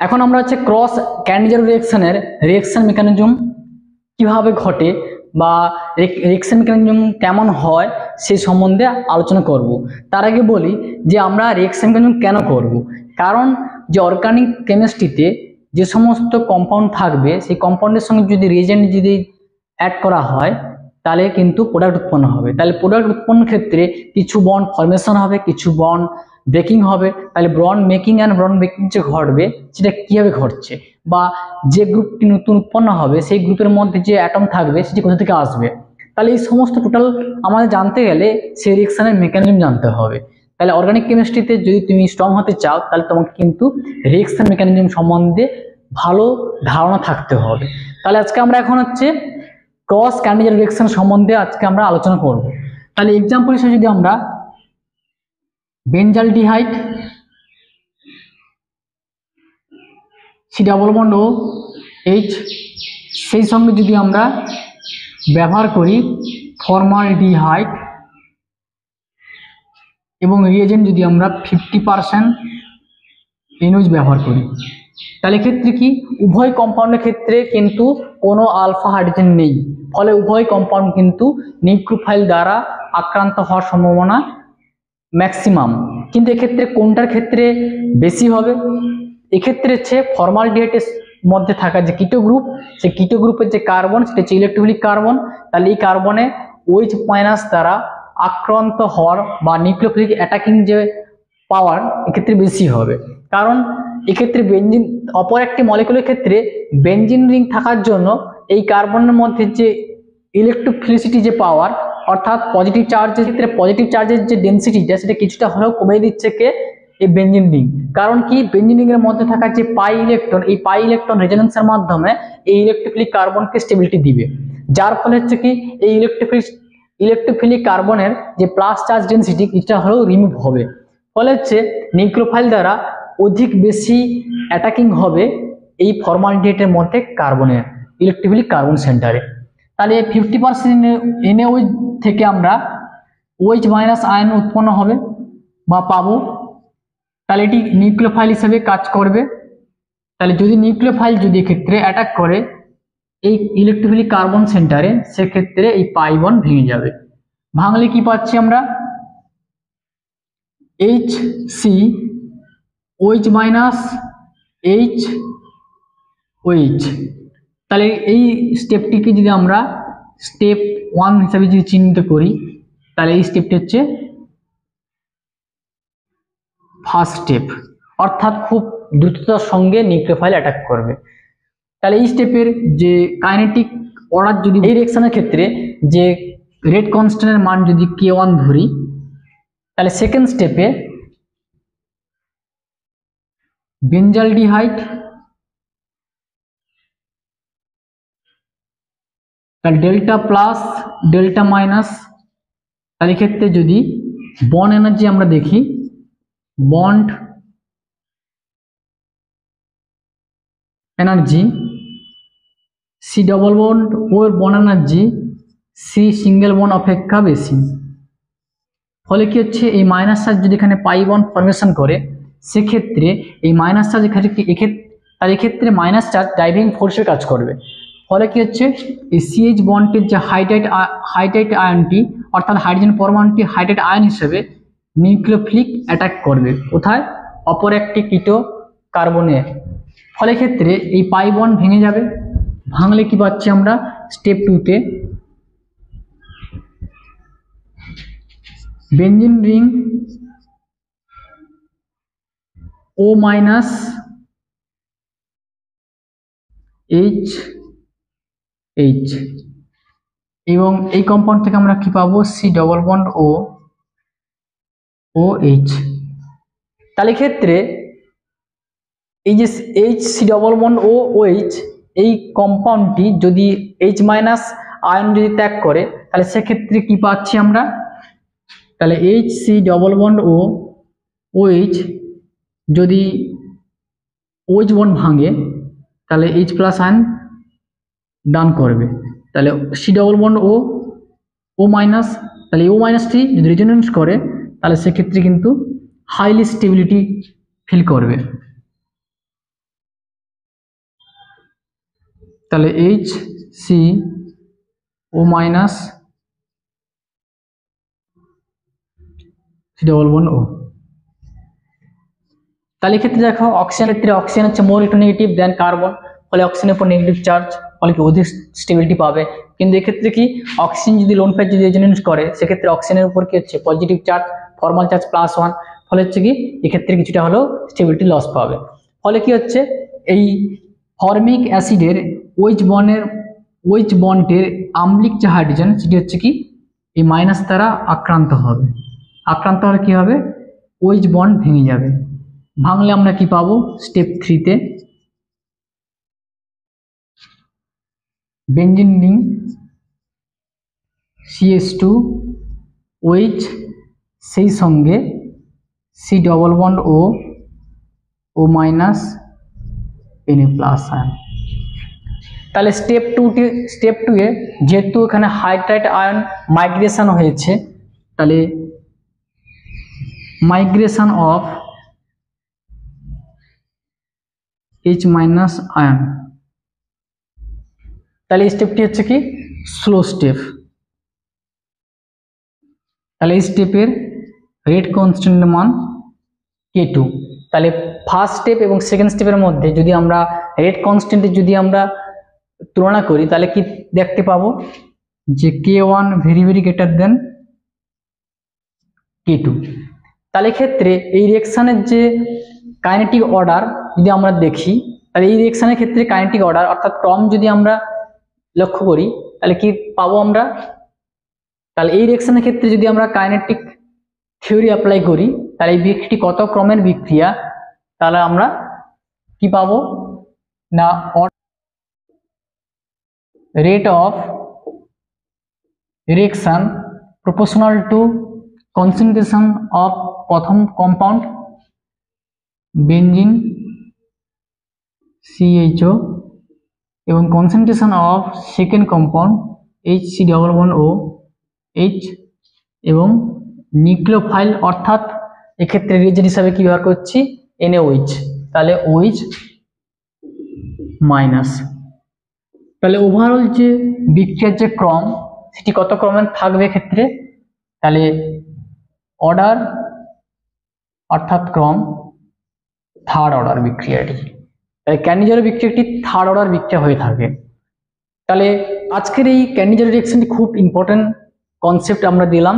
এখন আমরা হচ্ছে ক্রস ক্যান্ডিডেট রিঅ্যাকশনের রিঅ্যাকশন মেকানিজম কিভাবে ঘটে বা রিঅ্যাকশন মেকানিজম কেমন হয় সেই সম্বন্ধে আলোচনা করব। তার আগে বলি যে আমরা রিঅ্যাকশন মেকানিজম কেন করব। কারণ যে অর্গানিক কেমিস্ট্রিতে যে সমস্ত কম্পাউন্ড থাকবে সেই কম্পাউন্ডের সঙ্গে যদি রিএজেন্ট যদি অ্যাড করা হয় তাহলে কিন্তু প্রোডাক্ট উৎপন্ন হবে। তাহলে প্রোডাক্ট উৎপন্নের ক্ষেত্রে কিছু বন্ড ফরমেশন হবে, কিছু বন্ড ব্রেকিং হবে। তাহলে bond making and bond breaking যে ঘটবে সেটা কিভাবে ঘটছে, বা যে গ্রুপটি নতুন উৎপন্ন হবে সেই গ্রুপের মধ্যে যে অ্যাটম থাকবে সেটি কোথা থেকে আসবে। তাহলে এই সমস্ত টোটাল আমাদের জানতে গেলে সেই রিঅ্যাকশনের মেকানিজম জানতে হবে। তাহলে অর্গানিক কেমিস্ট্রিতে যদি তুমি স্ট্রং হতে চাও তাহলে তোমাকে কিন্তু রিঅ্যাকশন মেকানিজম সম্বন্ধে ভালো ধারণা থাকতে হবে। তাহলে আজকে আমরা এখন হচ্ছে ক্রস ক্যান্ডিডেট রিঅ্যাকশন সম্বন্ধে আজকে আমরা আলোচনা করব। তাহলে এক্সাম্পল হিসেবে যদি আমরা বেনজালডিহাইড C+H সেই সঙ্গে যদি আমরা ব্যবহার করি ফর্মালডিহাইড এবং রিএজেন্ট যদি আমরা 50% NH ব্যবহার করি, তাহলে ক্ষেত্রে কি উভয় কম্পাউন্ডের ক্ষেত্রে কিন্তু কোনো আলফা হাইড্রোজেন নেই, ফলে উভয় কম্পাউন্ড কিন্তু নিউক্লিওফাইল দ্বারা আক্রান্ত হওয়ার সম্ভাবনা ম্যাক্সিমাম। কিন্তু এক্ষেত্রে কোনটার ক্ষেত্রে বেশি হবে? এক্ষেত্রে হচ্ছে ফর্মালডিহাইডের মধ্যে থাকা যে কিটো গ্রুপ, সেই কিটো গ্রুপের যে কার্বন সেটা হচ্ছে ইলেকট্রোফিলিক কার্বন। তাহলে এই কার্বনে OH মাইনাস দ্বারা আক্রান্ত হওয়ার বা নিউক্লিওফিলিক অ্যাটাকিং যে পাওয়ার এক্ষেত্রে বেশি হবে। কারণ এক্ষেত্রে বেনজিন অপর একটি মলিকুলের ক্ষেত্রে বেনজিন রিং থাকার জন্য এই কার্বনের মধ্যে যে ইলেকট্রোফিলিসিটি যে পাওয়ার, অর্থাৎ পজিটিভ চার্জের ক্ষেত্রে পজিটিভ চার্জের যে ডেন্সিটিটা সেটা কিছুটা হলেও কমিয়ে দিচ্ছে কে? এই বেনজিন রিং। কারণ কি বেনজিন রিং এর মধ্যে থাকা যে পাই ইলেকট্রন, এই পাই ইলেকট্রন রেজোনেন্সের মাধ্যমে এই ইলেকট্রোফিলিক কার্বনকে স্টেবিলিটি দিবে, যার ফলে হচ্ছে কি এই ইলেকট্রোফিলিক কার্বনের যে প্লাস চার্জ ডেন্সিটি কিছুটা হলেও রিমুভ হবে। ফলে হচ্ছে নিউক্লিওফাইল দ্বারা অধিক বেশি অ্যাটাকিং হবে এই ফর্মালডিহাইডের মধ্যে কার্বনের ইলেকট্রোফিলিক কার্বন সেন্টারে। তাহলে 50% NaOH থেকে আমরা OH মাইনাস আয়ন উৎপন্ন হবে বা পাবো। তাহলে এটি নিউক্লিওফাইল হিসেবে কাজ করবে। তাহলে যদি নিউক্লিওফাইল যদি এক্ষেত্রে অ্যাটাক করে এই ইলেকট্রোফিলিক কার্বন সেন্টারে, সেক্ষেত্রে এই পাই বন্ড ভেঙে যাবে। ভাঙলে কি পাচ্ছি আমরা? HCOH minus HOH। তাহলে এই স্টেপটিকে যদি আমরা স্টেপ 1 হিসাবে যদি চিহ্নিত করি, তাহলে এই স্টেপটি হচ্ছে ফার্স্ট স্টেপ, অর্থাৎ খুব দ্রুততার সঙ্গে নিউক্লিওফাইল অ্যাটাক করবে। তাহলে এই স্টেপের যে কাইনেটিক অর্ডার যদি এই রিঅ্যাকশনের ক্ষেত্রে যে রেট কনস্ট্যান্টের মান যদি K1 ধরি, তাহলে সেকেন্ড স্টেপে বেনজালডিহাইড তাহলে ডেল্টা প্লাস ডেল্টা মাইনাস, তাহলে ক্ষেত্রে যদি বন্ড এনার্জি আমরা দেখি, বন্ড এনার্জি C++ ও এর bond energy C single bond অপেক্ষা বেশি। ফলে কি হচ্ছে এই মাইনাস চার্জ যদি এখানে পাই বন্ড ফরমেশন করে, সেক্ষেত্রে এই মাইনাস চার্জ তাহলে এক্ষেত্রে মাইনাস চার্জ ড্রাইভিং ফোর্সের কাজ করবে। ফলে কি হচ্ছে এই CH বন্ডের যে হাইড্রাইড আয়নটি, অর্থাৎ হাইড্রোজেন পরমাণুটি হাইড্রাইড আয়ন হিসেবে নিউক্লিওফিলিক অ্যাটাক করবে কোথায়? অপর একটি কিটো কার্বনে। ফলে ক্ষেত্রে এই পাই বন্ড ভেঙে যাবে। ভাঙলে কি পাচ্ছি আমরা? স্টেপ 2-তে benzene ring O minus HH, এবং এই কম্পাউন্ড থেকে আমরা কি পাবো? C++OH। তাহলে ক্ষেত্রে এই যে HC++OH এই কম্পাউন্ডটি যদি H মাইনাস আয়ন যদি ত্যাগ করে, তাহলে সেক্ষেত্রে কি পাচ্ছি আমরা? তাহলে HC++OH যদি OH বন্ড ভাঙে তাহলে H প্লাস আয়ন দান করবে। তাহলে C++O মাইনাস, তাহলে O মাইনাসটি যদি রেজোনেন্স করে তাহলে সেক্ষেত্রে কিন্তু হাইলি স্টেবিলিটি ফিল করবে। তাহলে এইচ সি ও মাইনাস সি ডবল বন্ড ও। তাহলে ক্ষেত্রে দেখো অক্সিজেন ক্ষেত্রে অক্সিজেন হচ্ছে মোর ইলেকট্রোনেগেটিভ দেন কার্বন, ফলে অক্সিজেনের উপর নেগেটিভ চার্জ, ফলে কি অধিক স্টেবিলিটি পাবে। কিন্তু এক্ষেত্রে কি অক্সিজেন যদি লোন পেয়ার যদি রেজোনেন্স করে সেক্ষেত্রে অক্সিজেনের উপর কি হচ্ছে পজিটিভ চার্জ, ফর্মাল চার্জ +1, ফলে হচ্ছে কি এক্ষেত্রে কিছুটা হলেও স্টেবিলিটি লস পাবে। ফলে কি হচ্ছে এই ফর্মিক অ্যাসিডের ওইচ বন্ডের আম্লিক যে হাইড্রোজেন সেটি হচ্ছে কি এই মাইনাস দ্বারা আক্রান্ত হবে। আক্রান্ত হলে কি হবে ওইচ বন্ড ভেঙে যাবে। ভাঙলে আমরা কি পাবো স্টেপ 3-তে বেঞ্জিন রিং CH2 OH সেই সঙ্গে সি ডবল বন্ড ও মাইনাস Na প্লাস আয়ন। তাহলে স্টেপ 2-এ যেহেতু এখানে হাইড্রাইড আয়ন মাইগ্রেশন হয়েছে, তাহলে migration of H minus ion, তাহলে এই স্টেপটি হচ্ছে কি স্লো স্টেপ। তাহলে এই স্টেপের রেট কনস্ট্যান্টের মান K2। তাহলে ফার্স্ট স্টেপ এবং সেকেন্ড স্টেপের মধ্যে যদি আমরা রেট কনস্ট্যান্টের যদি আমরা তুলনা করি তাহলে কি দেখতে পাবো যে K1 very very greater than K2। তাহলে ক্ষেত্রে এই রিঅ্যাকশনের যে কাইনেটিক অর্ডার যদি আমরা দেখি, তাহলে এই রিঅ্যাকশনের ক্ষেত্রে কাইনেটিক অর্ডার অর্থাৎ ক্রম যদি আমরা লক্ষ্য করি তাহলে কি পাবো আমরা। তাহলে এই রিঅ্যাকশনের ক্ষেত্রে যদি আমরা কাইনেটিক থিওরি অ্যাপ্লাই করি তাহলে এই বিক্রিয়াটি কত ক্রমের বিক্রিয়া, তাহলে আমরা কি পাবো না rate of reaction proportional to concentration of প্রথম কম্পাউন্ড বেঞ্জিন CHO এবং concentration of second compound HC double bond OH এবং নিউক্লিওফাইল অর্থাৎ এক্ষেত্রে রিজেন্ট হিসাবে কি ব্যবহার করছি NaOH, তাহলে OH মাইনাস। তাহলে ওভারঅল যে বিক্রিয়ার যে ক্রম সেটি কত ক্রমের থাকবে ক্ষেত্রে, তাহলে অর্ডার অর্থাৎ ক্রম থার্ড অর্ডার বিক্রিয়াটি, তাই ক্যান্ডিজের বিক্রিয়াটি থার্ড অর্ডার বিক্রিয়া হয়ে থাকে। তাহলে আজকের এই ক্যান্ডিজের রিঅ্যাকশনটি খুব ইম্পর্টেন্ট কনসেপ্ট আমরা দিলাম।